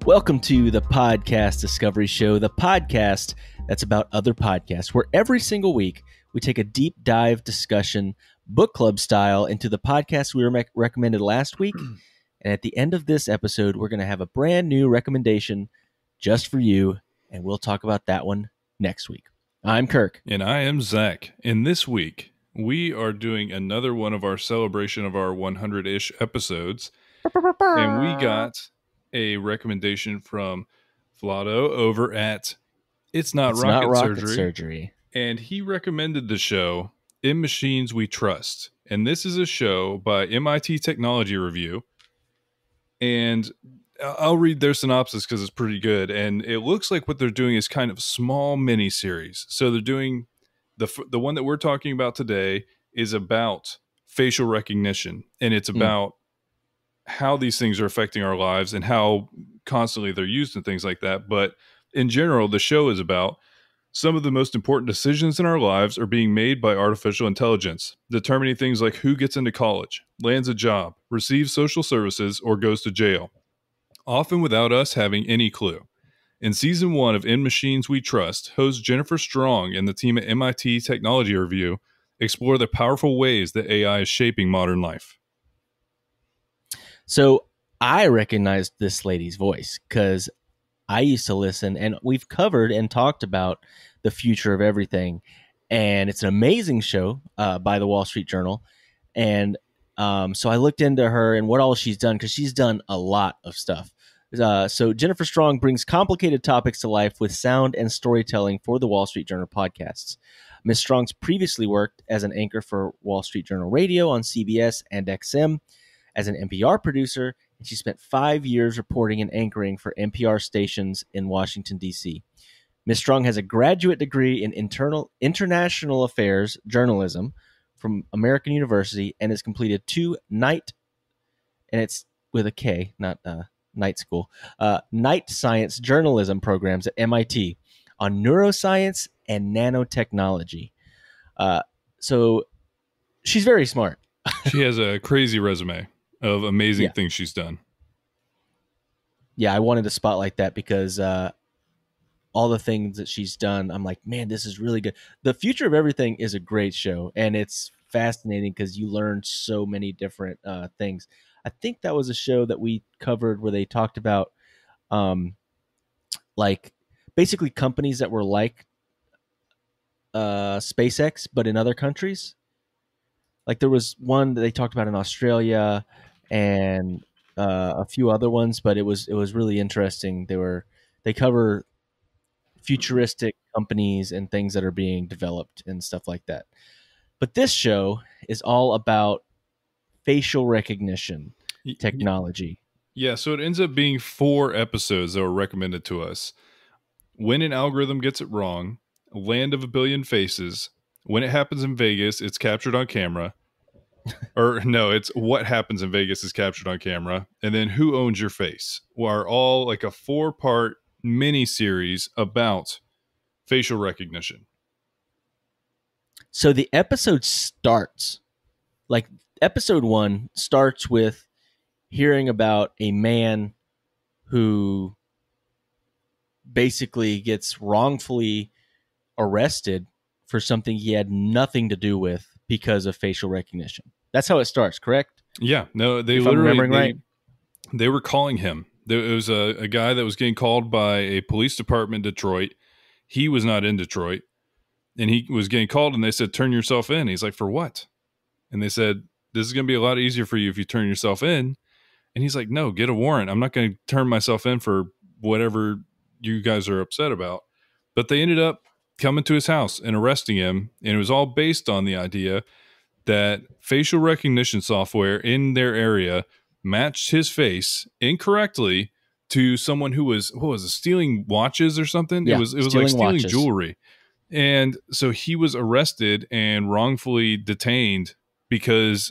Welcome to the Podcast Discovery Show, the podcast that's about other podcasts, where every single week we take a deep dive discussion, book club style, into the podcast we recommended last week. And at the end of this episode, we're going to have a brand new recommendation just for you, and we'll talk about that one next week. I'm Kirk. And I am Zach. And this week, we are doing another one of our celebration of our 100-ish episodes. And we got a recommendation from Vlado over at It's Not Rocket Surgery. And he recommended the show In Machines We Trust. And this is a show by MIT Technology Review. And I'll read their synopsis because it's pretty good. And it looks like what they're doing is kind of small mini series. So they're doing the one that we're talking about today is about facial recognition. And it's about how these things are affecting our lives and how constantly they're used and things like that. But in general, the show is about some of the most important decisions in our lives are being made by artificial intelligence, determining things like who gets into college, lands a job, receives social services, or goes to jail, often without us having any clue. In season 1 of In Machines We Trust, host Jennifer Strong and the team at MIT Technology Review explore the powerful ways that AI is shaping modern life. So I recognized this lady's voice because I used to listen, and we've covered and talked about the future of everything. And it's an amazing show by the Wall Street Journal. And so I looked into her and what all she's done, because she's done a lot of stuff. So Jennifer Strong brings complicated topics to life with sound and storytelling for the Wall Street Journal podcasts. Ms. Strong's previously worked as an anchor for Wall Street Journal Radio on CBS and XM, as an NPR producer, and she spent 5 years reporting and anchoring for NPR stations in Washington, D.C. Ms. Strong has a graduate degree in international affairs journalism from American University and has completed 2 night science journalism programs at MIT on neuroscience and nanotechnology. So she's very smart. She has a crazy resume of amazing things she's done. Yeah, I wanted to spotlight that because all the things that she's done, I'm like, man, this is really good. The Future of Everything is a great show, and it's fascinating because you learn so many different things. I think that was a show that we covered where they talked about like basically companies that were like SpaceX, but in other countries. Like there was one that they talked about in Australia and a few other ones, but it was really interesting. They cover futuristic companies and things that are being developed and stuff like that. But this show is all about facial recognition technology. Yeah, so it ends up being 4 episodes that were recommended to us. When an algorithm gets it wrong, Land of a Billion Faces, When It Happens in Vegas, It's Captured on Camera. Or no, it's What Happens in Vegas is Captured on Camera. And then Who Owns Your Face are all like a 4-part mini series about facial recognition. So the episode starts, like episode 1 starts with hearing about a man who basically gets wrongfully arrested for something he had nothing to do with because of facial recognition. That's how it starts, correct? Yeah. No, they they were calling him. There was a guy that was getting called by a police department in Detroit. He was not in Detroit. And he was getting called and they said, turn yourself in. He's like, for what? And they said, this is going to be a lot easier for you if you turn yourself in. And he's like, no, get a warrant. I'm not going to turn myself in for whatever you guys are upset about. But they ended up coming to his house and arresting him. And it was all based on the idea that facial recognition software in their area matched his face incorrectly to someone who was, stealing watches or something? Yeah, it was like stealing watches. Jewelry. And so he was arrested and wrongfully detained because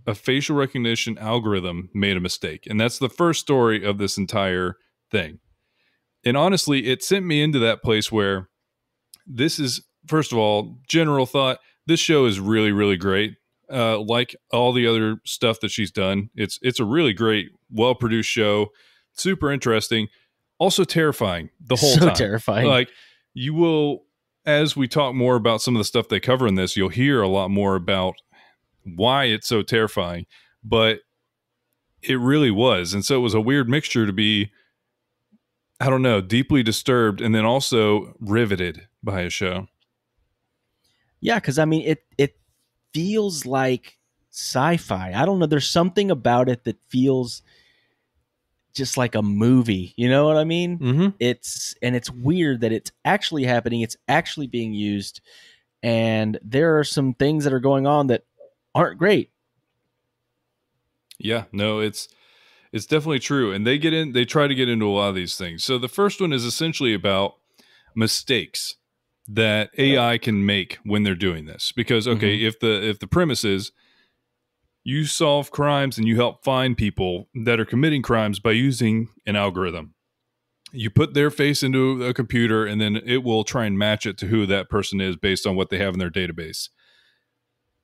a facial recognition algorithm made a mistake. And that's the first story of this entire thing. And honestly, it sent me into that place where this is, first of all, general thought, this show is really, really great. Like all the other stuff that she's done, it's a really great, well-produced show. super interesting, also terrifying the whole So time. terrifying. Like, you will, as we talk more about some of the stuff they cover in this, you'll hear a lot more about why it's so terrifying, but it really was. And so it was a weird mixture to be, I don't know, deeply disturbed and then also riveted by a show. Yeah, because I mean, it feels like sci-fi. I don't know. There's something about it that feels just like a movie. You know what I mean? Mm-hmm. It's weird that it's actually happening. It's actually being used, and there are some things that are going on that aren't great. Yeah, no, it's definitely true. And they try to get into a lot of these things. So the first one is essentially about mistakes that AI can make when they're doing this. Because okay, if the premise is you solve crimes and you help find people that are committing crimes by using an algorithm. You put their face into a computer and then it will try and match it to who that person is based on what they have in their database.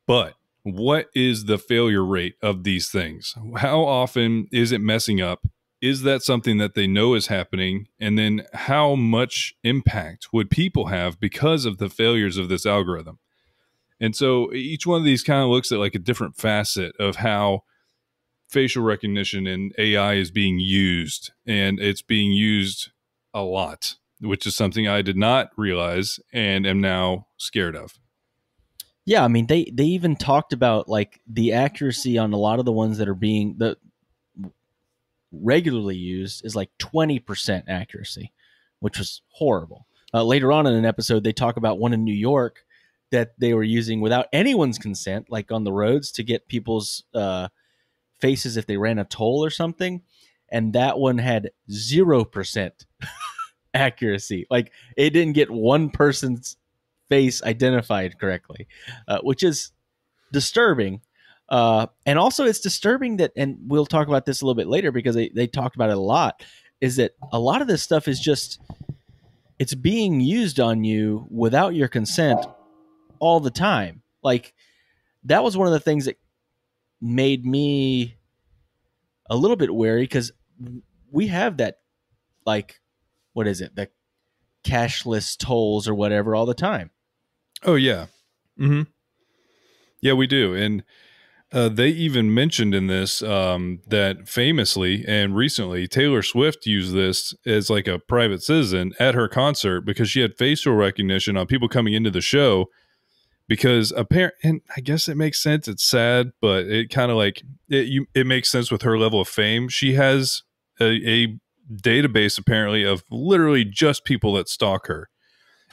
But what is the failure rate of these things? How often is it messing up? Is that something that they know is happening? And then how much impact would people have because of the failures of this algorithm? And so each one of these kind of looks at like a different facet of how facial recognition and AI is being used, and it's being used a lot, which is something I did not realize and am now scared of. Yeah, I mean they even talked about like the accuracy on a lot of the ones that are being the regularly used is like 20% accuracy, which was horrible. Later on in an episode, they talk about one in New York that they were using without anyone's consent, like on the roads to get people's faces if they ran a toll or something. And that one had 0% accuracy. Like it didn't get one person's face identified correctly, which is disturbing. And also, it's disturbing that, and we'll talk about this a little bit later because they talked about it a lot, is that a lot of this stuff is just, it's being used on you without your consent all the time. Like, that was one of the things that made me a little bit wary because we have that, like, what is it? The cashless tolls or whatever all the time. Oh, yeah. Mm-hmm. Yeah, we do. And they even mentioned in this that famously and recently Taylor Swift used this as like a private citizen at her concert because she had facial recognition on people coming into the show. Because and I guess it makes sense. It's sad, but it kind of like it makes sense with her level of fame. She has a database apparently of literally just people that stalk her,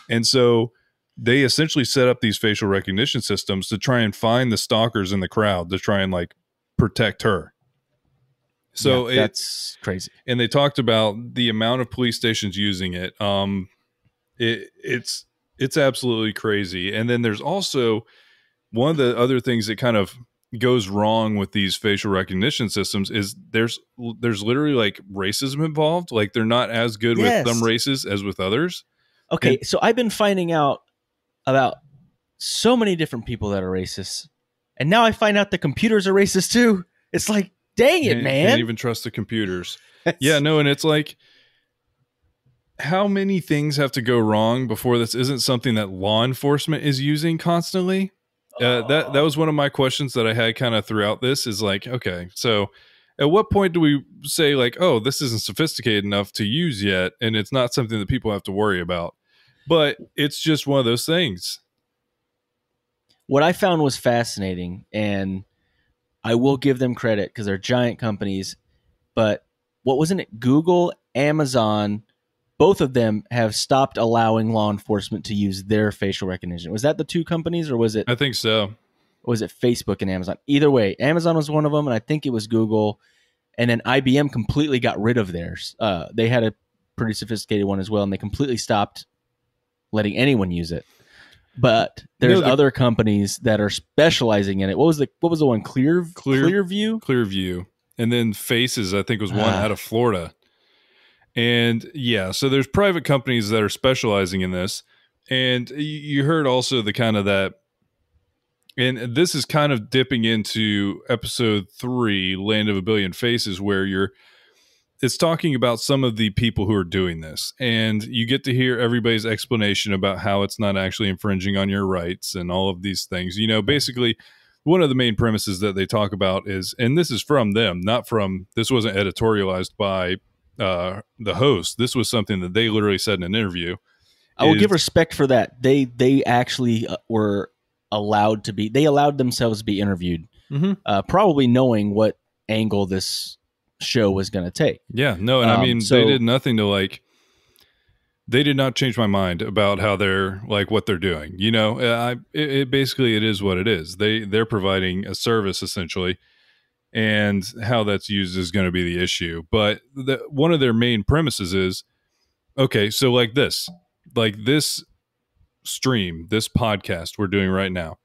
and so they essentially set up these facial recognition systems to try and find the stalkers in the crowd to try and like protect her. So yeah, that's crazy. And they talked about the amount of police stations using it. It's absolutely crazy. And then there's also one of the other things that kind of goes wrong with these facial recognition systems is there's literally like racism involved. Like they're not as good with some races as with others. Okay, so I've been finding out about so many different people that are racist, and now I find out the computers are racist too. It's like, dang it, man! Can't even trust the computers. Yeah, no, and it's like, how many things have to go wrong before this isn't something that law enforcement is using constantly? That was one of my questions that I had kind of throughout this is like, okay, so at what point do we say like, oh, this isn't sophisticated enough to use yet, and it's not something that people have to worry about? But it's just one of those things. What I found was fascinating, and I will give them credit because they're giant companies. But what wasn't it? Google, Amazon, both of them have stopped allowing law enforcement to use their facial recognition. Was that the two companies, or was it? I think so. Or was it Facebook and Amazon? Either way, Amazon was one of them, and I think it was Google. And then IBM completely got rid of theirs. They had a pretty sophisticated one as well, and they completely stopped letting anyone use it. But there's other companies that are specializing in it. What was the one? Clearview? Clearview. And then Faces, I think, was one out of Florida. And yeah, so there's private companies that are specializing in this. And you heard also the kind of that, and this is kind of dipping into episode 3, Land of a Billion Faces, where it's talking about some of the people who are doing this, and you get to hear everybody's explanation about how it's not actually infringing on your rights and all of these things. Basically one of the main premises that they talk about is, and this is from them, this wasn't editorialized by the host. This was something that they literally said in an interview. I will give respect for that. They actually were allowed to be. They allowed themselves to be interviewed, probably knowing what angle this show was going to take. Yeah, no, and I mean, they did nothing to they did not change my mind about how they're what they're doing. It basically, it is what it is. They're providing a service essentially, and how that's used is going to be the issue. But one of their main premises is, okay, so this stream, this podcast we're doing right now,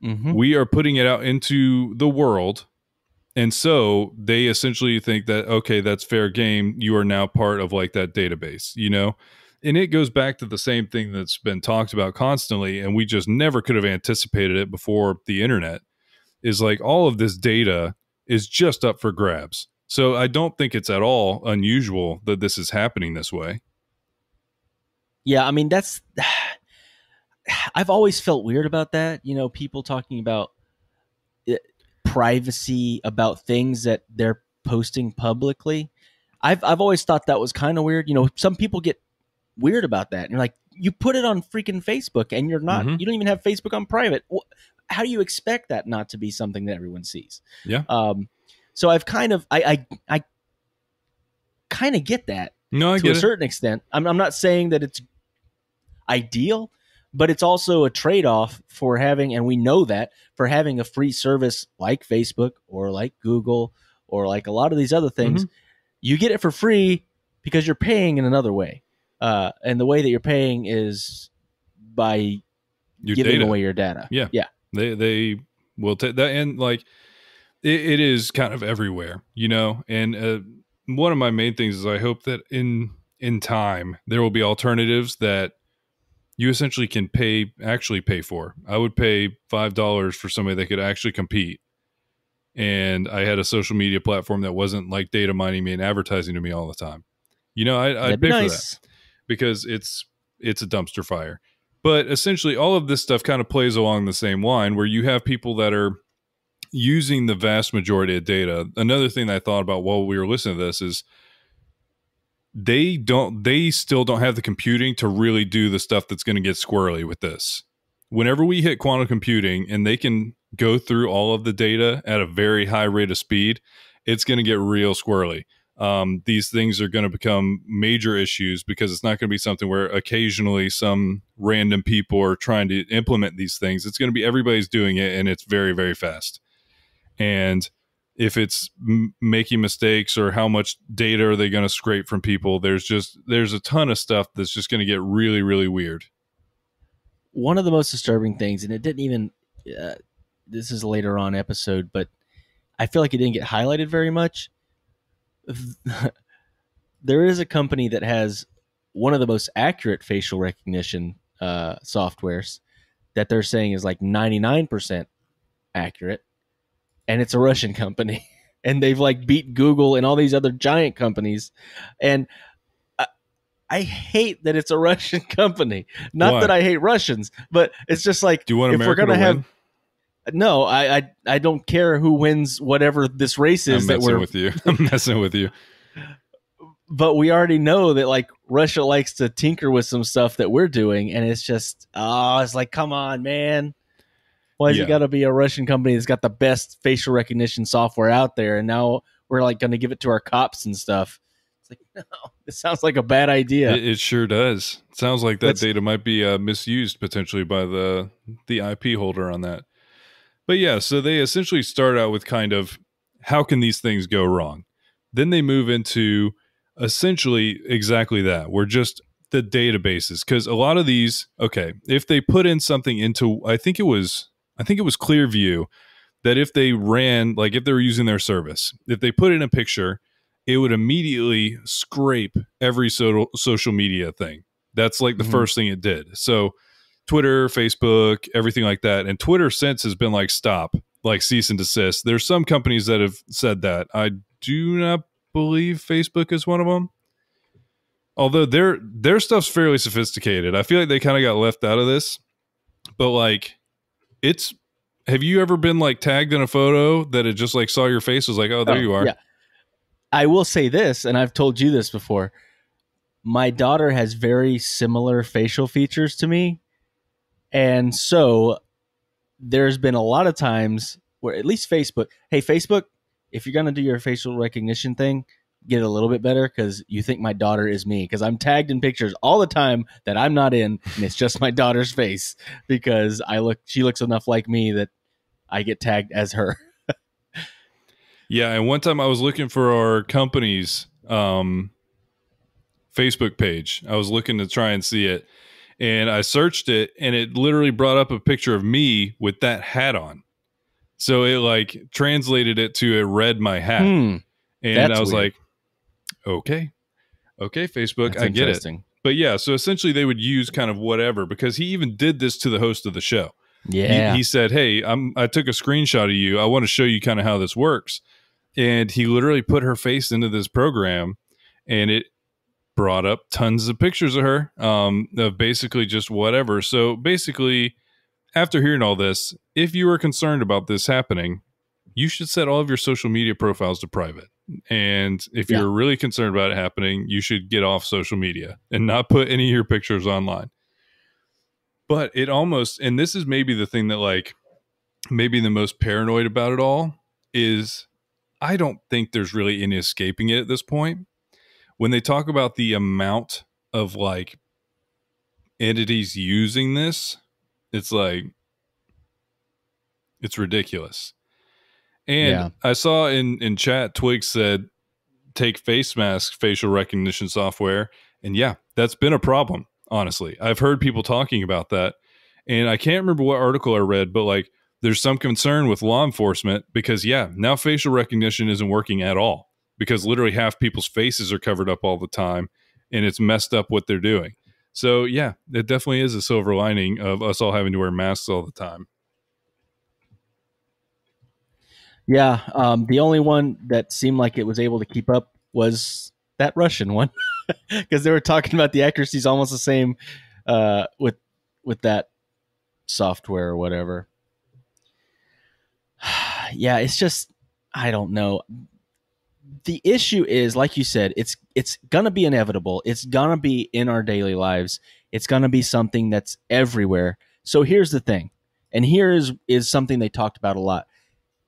we are putting it out into the world. And so they essentially think that, okay, that's fair game. You are now part of that database, and it goes back to the same thing that's been talked about constantly. And we just never could have anticipated it before the internet, is all of this data is just up for grabs. So I don't think it's at all unusual that this is happening this way. Yeah. I mean, I've always felt weird about that. People talking about privacy about things that they're posting publicly. I've always thought that was kind of weird. Some people get weird about that. And you're like, you put it on freaking Facebook and you're not, you don't even have Facebook on private. How do you expect that not to be something that everyone sees? Yeah. So I've kind of, I kind of get that. No, I to get a certain extent. I'm not saying that it's ideal, but it's also a trade-off for having, and we know that, for having a free service like Facebook or like Google or like a lot of these other things, you get it for free because you're paying in another way. And the way that you're paying is by giving away your data. Yeah. Yeah. They will take that. And it is kind of everywhere, and one of my main things is I hope that in time, there will be alternatives that you essentially can actually pay for. I would pay $5 for somebody that could actually compete. And I had a social media platform that wasn't data mining me and advertising to me all the time. I'd pay for that because it's a dumpster fire. But essentially all of this stuff kind of plays along the same line where you have people that are using the vast majority of data. Another thing that I thought about while we were listening to this is they still don't have the computing to really do the stuff that's going to get squirrely with this. Whenever we hit quantum computing and they can go through all of the data at a very high rate of speed, it's going to get real squirrely. These things are going to become major issues because it's not going to be something where occasionally some random people are trying to implement these things. It's going to be everybody's doing it, and it's very, very fast. And if it's making mistakes or how much data are they going to scrape from people, there's a ton of stuff that's just going to get really, really weird. One of the most disturbing things, and it didn't even, this is a later on episode, but I feel like it didn't get highlighted very much. There is a company that has one of the most accurate facial recognition softwares that they're saying is 99% accurate. And it's a Russian company, and they've beat Google and all these other giant companies. And I hate that it's a Russian company. Not Why? that I hate Russians, but it's just do you want America if we're gonna to win? No, I don't care who wins whatever this race is. I'm messing with you. But we already know that Russia likes to tinker with some stuff that we're doing, and it's just it's come on, man. Why has it got to be a Russian company that's got the best facial recognition software out there? And now we're going to give it to our cops and stuff. It's no, it sounds like a bad idea. It sure does. It sounds like that data might be misused potentially by the IP holder on that. But yeah, so they essentially start out with kind of how can these things go wrong? Then they move into essentially exactly that. We're just the databases, because a lot of these, okay, if they put in something into, I think it was Clearview, that if they ran, if they were using their service, if they put in a picture, it would immediately scrape every social media thing. That's the first thing it did. So Twitter, Facebook, everything like that. And Twitter since has been stop, cease and desist. There's some companies that have said that. I do not believe Facebook is one of them. Although their stuff's fairly sophisticated. I feel like they kind of got left out of this. But like, it's, have you ever been like tagged in a photo that it just like saw your face, was like, oh, there you are? Yeah. I will say this, and I've told you this before. My daughter has very similar facial features to me. And so there's been a lot of times where at least Facebook, hey, Facebook, if you're going to do your facial recognition thing, get it a little bit better because you think my daughter is me. Because I'm tagged in pictures all the time that I'm not in, and it's just my daughter's face because she looks enough like me that I get tagged as her. Yeah, and one time I was looking for our company's Facebook page. I was looking to try and see it, and I searched it, and it literally brought up a picture of me with that hat on. So it like translated it to, it read my hat. And I was weird. like, okay, Facebook, That's I get it. But yeah, so essentially they would use kind of whatever, because he even did this to the host of the show. Yeah. He said, hey, I took a screenshot of you. I want to show you kind of how this works. And he literally put her face into this program, and it brought up tons of pictures of her, of basically just whatever. So basically, after hearing all this, if you are concerned about this happening, you should set all of your social media profiles to private. And if you're really concerned about it happening, you should get off social media and not put any of your pictures online. But it almost, and this is maybe the thing that like maybe the most paranoid about it all, is I don't think there's really any escaping it at this point. When they talk about the amount of like entities using this, it's like, it's ridiculous. And I saw in chat, Twig said, take face mask facial recognition software. And yeah, that's been a problem, honestly. I've heard people talking about that. And I can't remember what article I read, but like there's some concern with law enforcement because, yeah, now facial recognition isn't working at all because literally half people's faces are covered up all the time and it's messed up what they're doing. So, yeah, it definitely is a silver lining of us all having to wear masks all the time. Yeah. The only one that seemed like it was able to keep up was that Russian one because they were talking about the accuracy is almost the same with that software or whatever. Yeah, it's just, I don't know. The issue is, like you said, it's gonna be inevitable. It's gonna be in our daily lives. It's gonna be something that's everywhere. So here's the thing, and here is something they talked about a lot.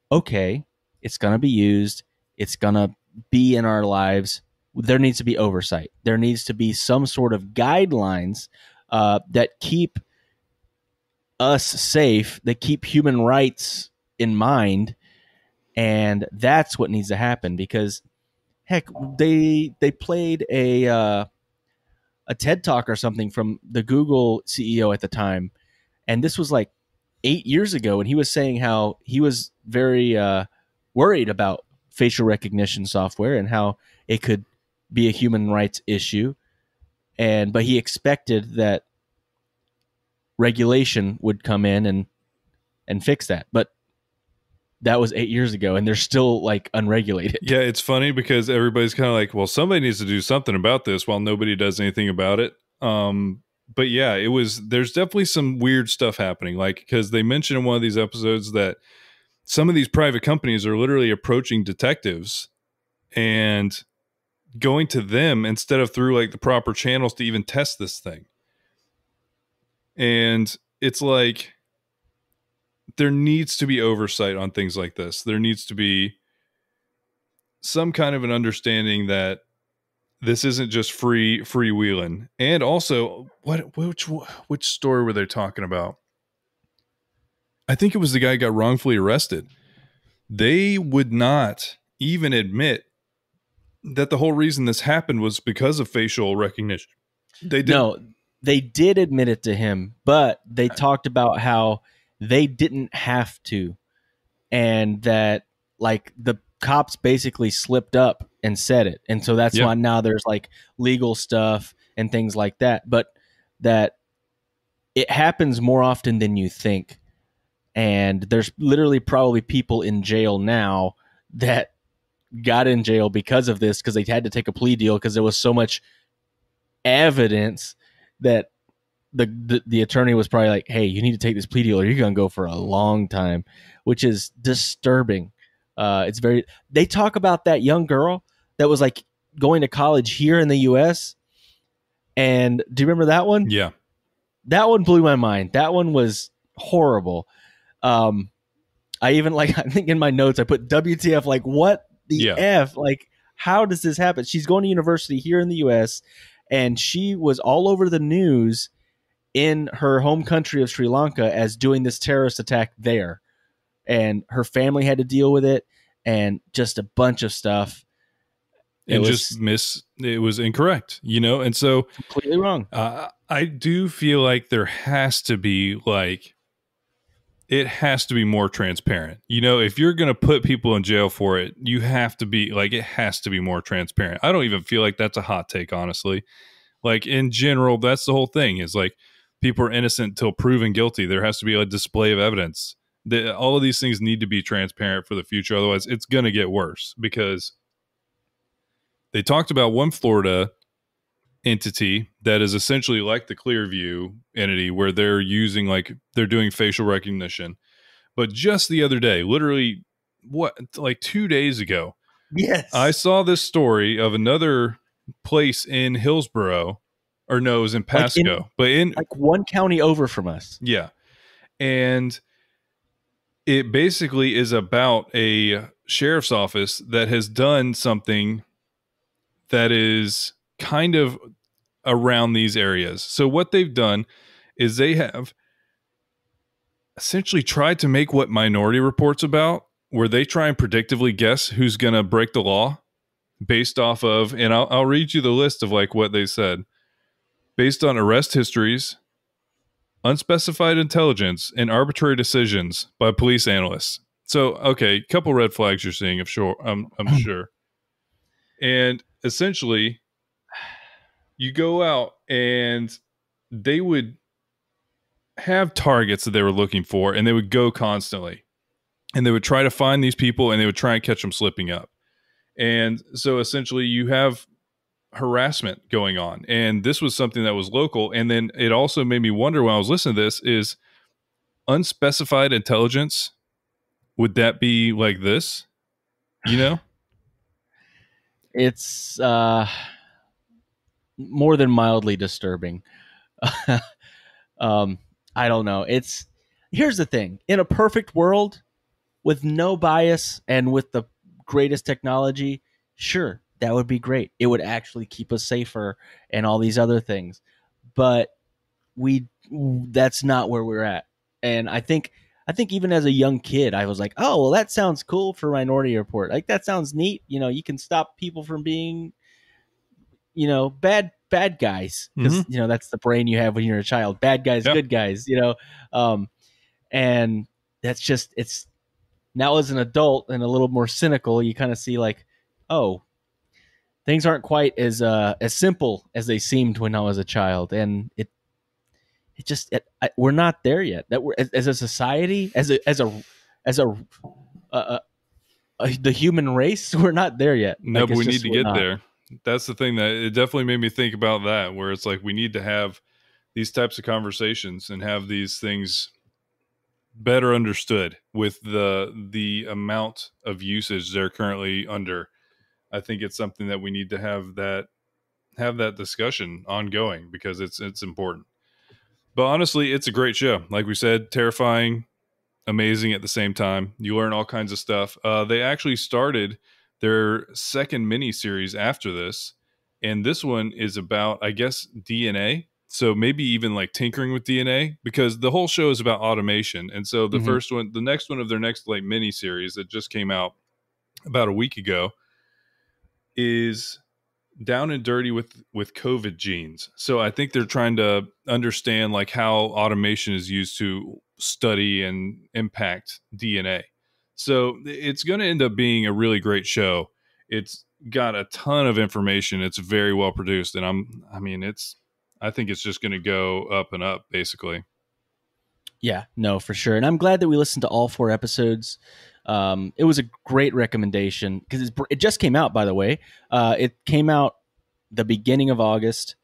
Okay, it's gonna be used. It's gonna be in our lives. There needs to be oversight. There needs to be some sort of guidelines that keep us safe, that keep human rights in mind, and that's what needs to happen. Because heck, they played a TED talk or something from the Google CEO at the time, and this was like 8 years ago, and he was saying how he was very worried about facial recognition software and how it could be a human rights issue, but he expected that regulation would come in and fix that. But that was 8 years ago, and they're still like unregulated. Yeah, it's funny because everybody's kind of like, well, somebody needs to do something about this while nobody does anything about it. But yeah, there's definitely some weird stuff happening. Like, because they mentioned in one of these episodes that some of these private companies are literally approaching detectives and going to them instead of through like the proper channels to even test this thing. And it's like, there needs to be oversight on things like this. There needs to be some kind of an understanding that this isn't just freewheeling. And also, which story were they talking about? I think it was the guy who got wrongfully arrested. They would not even admit that the whole reason this happened was because of facial recognition. They did admit it to him, but they talked about how they didn't have to, and that like the cops basically slipped up and said it, and so that's why now there's like legal stuff and things like that. But that it happens more often than you think, and there's literally probably people in jail now that got in jail because of this, because they had to take a plea deal because there was so much evidence that the attorney was probably like, hey, you need to take this plea deal or you're going to go for a long time, which is disturbing. It's very, they talk about that young girl that was like going to college here in the US. And do you remember that one? Yeah. That one blew my mind. That one was horrible. I even like, I think in my notes, I put WTF, like what the F, like, how does this happen? She's going to university here in the US and she was all over the news in her home country of Sri Lanka as doing this terrorist attack there. And her family had to deal with it and just a bunch of stuff. It was incorrect, you know? And so completely wrong. I do feel like there has to be it has to be more transparent. You know, if you're going to put people in jail for it, you have to be like, it has to be more transparent. I don't even feel like that's a hot take, honestly. Like in general, that's the whole thing is like people are innocent until proven guilty. There has to be a display of evidence. All of these things need to be transparent for the future. Otherwise, it's going to get worse because they talked about one Florida entity that is essentially like the Clearview entity where they're using they're doing facial recognition. But just the other day, literally like 2 days ago, yes, I saw this story of another place in Hillsborough, or no, it was in Pasco, but in like one county over from us. Yeah. And it basically is about a sheriff's office that has done something that is kind of around these areas. So what they've done is they have essentially tried to make what Minority Report's about, where they try and predictively guess who's going to break the law based off of, and I'll read you the list of like what they said, based on arrest histories, unspecified intelligence, and arbitrary decisions by police analysts. So, okay, couple red flags you're seeing, I'm sure. And essentially, you go out and they would have targets that they were looking for, and they would go constantly. And they would try to find these people, and they would try and catch them slipping up. And so essentially, you have harassment going on. And this was something that was local. And then it also made me wonder when I was listening to this is unspecified intelligence. Would that be like this? You know? It's more than mildly disturbing. I don't know. Here's the thing. In a perfect world with no bias and with the greatest technology, sure, that would be great. It would actually keep us safer and all these other things. But that's not where we're at. And I think even as a young kid, I was like, oh, well, that sounds cool for Minority Report. Like, that sounds neat. You know, you can stop people from being, you know, bad guys, because you know that's the brain you have when you're a child. Bad guys, good guys. You know, and that's just, it's now as an adult and a little more cynical. You kind of see like, oh, things aren't quite as simple as they seemed when I was a child, and we're not there yet. That we're as a society, as the human race, we're not there yet. No, like, but we need to get there. That's the thing that it definitely made me think about that, where it's like we need to have these types of conversations and have these things better understood with the amount of usage they're currently under. I think it's something that we need to have that discussion ongoing because it's important. But honestly, it's a great show. Like we said, terrifying, amazing at the same time. You learn all kinds of stuff. They actually started their second mini series after this, and this one is about, I guess, DNA. So maybe even like tinkering with DNA, because the whole show is about automation. And so the first one, the next one of their next like mini series that just came out about a week ago is down and dirty with COVID genes. So I think they're trying to understand like how automation is used to study and impact DNA. So it's going to end up being a really great show. It's got a ton of information. It's very well produced, and I think it's just going to go up and up, basically. Yeah, no, for sure. And I'm glad that we listened to all 4 episodes. It was a great recommendation because it just came out, by the way. It came out the beginning of August.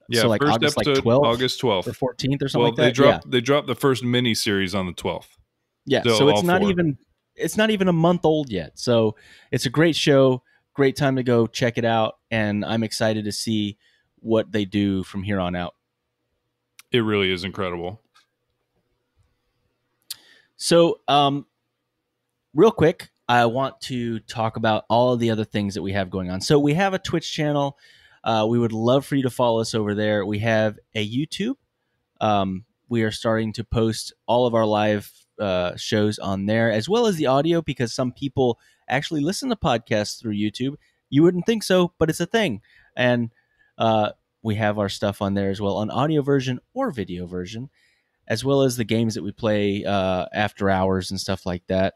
Yeah, So like first August like episode 12th August or 12th. 14th or something Well, like that. Yeah. they dropped the first mini series on the 12th. Yeah. So So all four. it's not even a month old yet. So it's a great show, great time to go check it out. And I'm excited to see what they do from here on out. It really is incredible. So, real quick, I want to talk about all of the other things that we have going on. So we have a Twitch channel. We would love for you to follow us over there. We have a YouTube. We are starting to post all of our live shows on there, as well as the audio, because some people actually listen to podcasts through YouTube. You wouldn't think so, but it's a thing. And we have our stuff on there as well, on audio version or video version, as well as the games that we play after hours and stuff like that.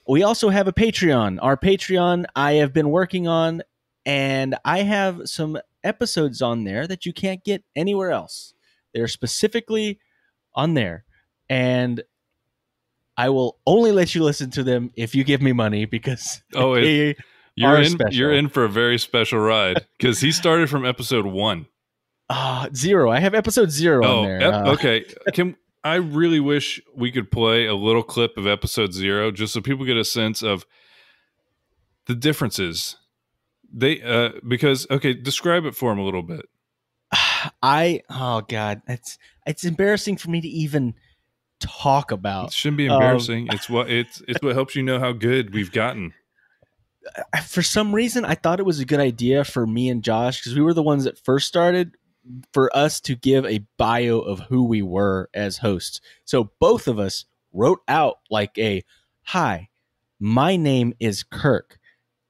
We also have a Patreon. Our Patreon I have been working on, and I have some episodes on there that you can't get anywhere else. They're specifically on there, and I will only let you listen to them if you give me money, because they are special. You're in for a very special ride, because he started from episode 1. 0. I have episode 0 on there. Okay. I really wish we could play a little clip of episode 0 just so people get a sense of the differences. Because describe it for them a little bit. Oh God, it's embarrassing for me to even talk about. It shouldn't be embarrassing. It's what helps you know how good we've gotten. For some reason, I thought it was a good idea for me and Josh, because we were the ones that first started, for us to give a bio of who we were as hosts. So both of us wrote out like hi, my name is Kirk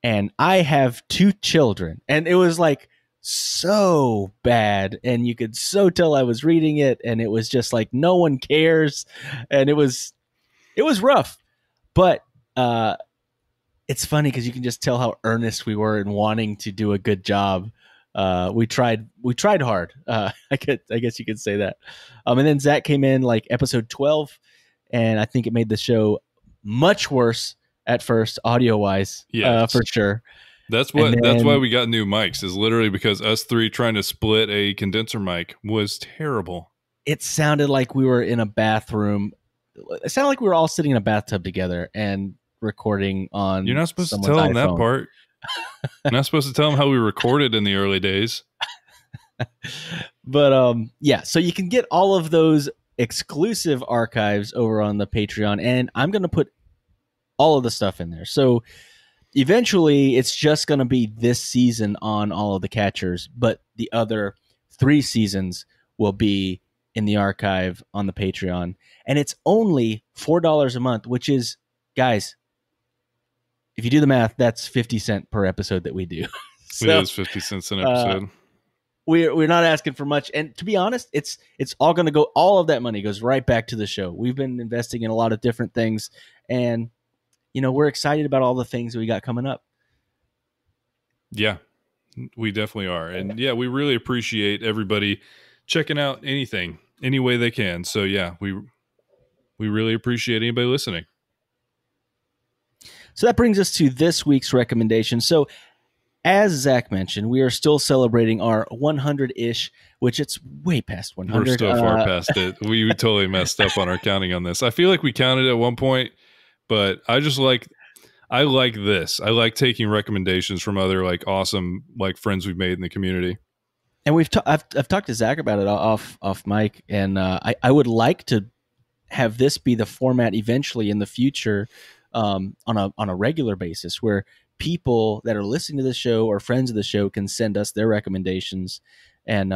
and I have 2 children. And it was like so bad. And you could so tell I was reading it, and it was just like, no one cares. And it was rough, but, it's funny because you can just tell how earnest we were in wanting to do a good job. We tried hard. I guess you could say that. And then Zach came in like episode 12, and I think it made the show much worse at first, audio wise. Yeah, for sure. That's why we got new mics, is literally because us 3 trying to split a condenser mic was terrible. It sounded like we were in a bathroom. It sounded like we were all sitting in a bathtub together and recording on. You're not supposed to tell them that part. You're not supposed to tell them how we recorded in the early days. But yeah, so you can get all of those exclusive archives over on the Patreon, and I'm going to put all of the stuff in there. So eventually it's just going to be this season on all of the catchers, but the other 3 seasons will be in the archive on the Patreon. And it's only $4 a month, which is, guys, if you do the math, that's 50 cents per episode that we do. So, it is 50 cents an episode. We're not asking for much. And to be honest, it's all going to go, all of that money goes right back to the show. We've been investing in a lot of different things, and, we're excited about all the things that we got coming up. Yeah, we definitely are. And yeah, we really appreciate everybody checking out anything, any way they can. So yeah, we really appreciate anybody listening. So that brings us to this week's recommendation. So as Zach mentioned, we are still celebrating our 100-ish, which it's way past 100. We're still far past it. We totally messed up on our counting on this. I feel like we counted at one point, but I like this. I like taking recommendations from other like awesome like friends we've made in the community. And I've talked to Zach about it off mic, and I would like to have this be the format eventually in the future, on a regular basis, where people that are listening to the show or friends of the show can send us their recommendations, and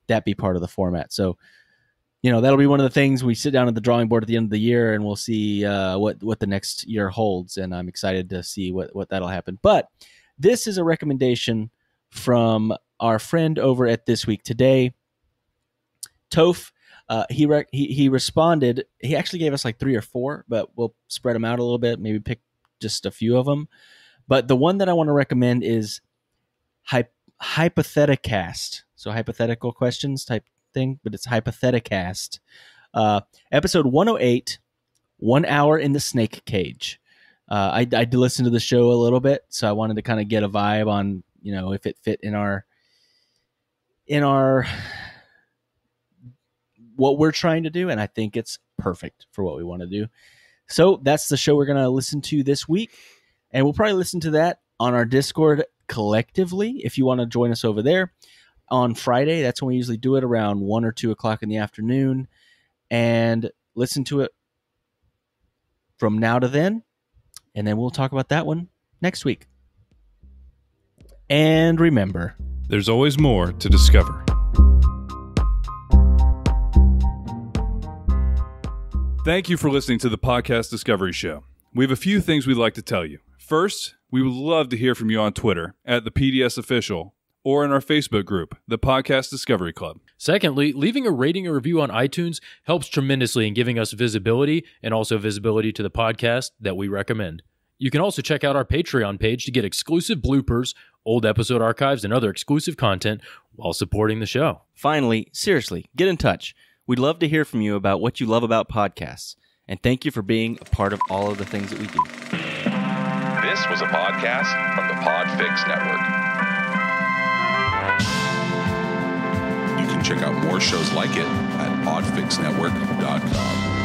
that be part of the format. So, that'll be one of the things. We sit down at the drawing board at the end of the year, and we'll see what the next year holds. And I'm excited to see what that'll happen. But this is a recommendation from our friend over at This Week Today, Toph. He responded. He actually gave us like 3 or 4, but we'll spread them out a little bit. Maybe pick just a few of them. But the one that I want to recommend is Hypotheticast. So hypothetical questions type thing, but it's Hypotheticast. Episode 108, 1 hour in the snake cage. I did listen to the show a little bit, so I wanted to kind of get a vibe on, if it fit in our what we're trying to do, and I think it's perfect for what we want to do. So that's the show we're going to listen to this week, and we'll probably listen to that on our Discord collectively if you want to join us over there on Friday. That's when we usually do it, around 1 or 2 o'clock in the afternoon, and listen to it from now to then, and then we'll talk about that one next week. And remember, there's always more to discover. Thank you for listening to the Podcast Discovery Show. We have a few things we'd like to tell you. First, we would love to hear from you on Twitter at the PDS Official or in our Facebook group, the Podcast Discovery Club. Secondly, leaving a rating or review on iTunes helps tremendously in giving us visibility and also visibility to the podcast that we recommend. You can also check out our Patreon page to get exclusive bloopers, old episode archives, and other exclusive content while supporting the show. Finally, seriously, get in touch. We'd love to hear from you about what you love about podcasts, and thank you for being a part of all of the things that we do. This was a podcast from the Podfix Network. You can check out more shows like it at podfixnetwork.com.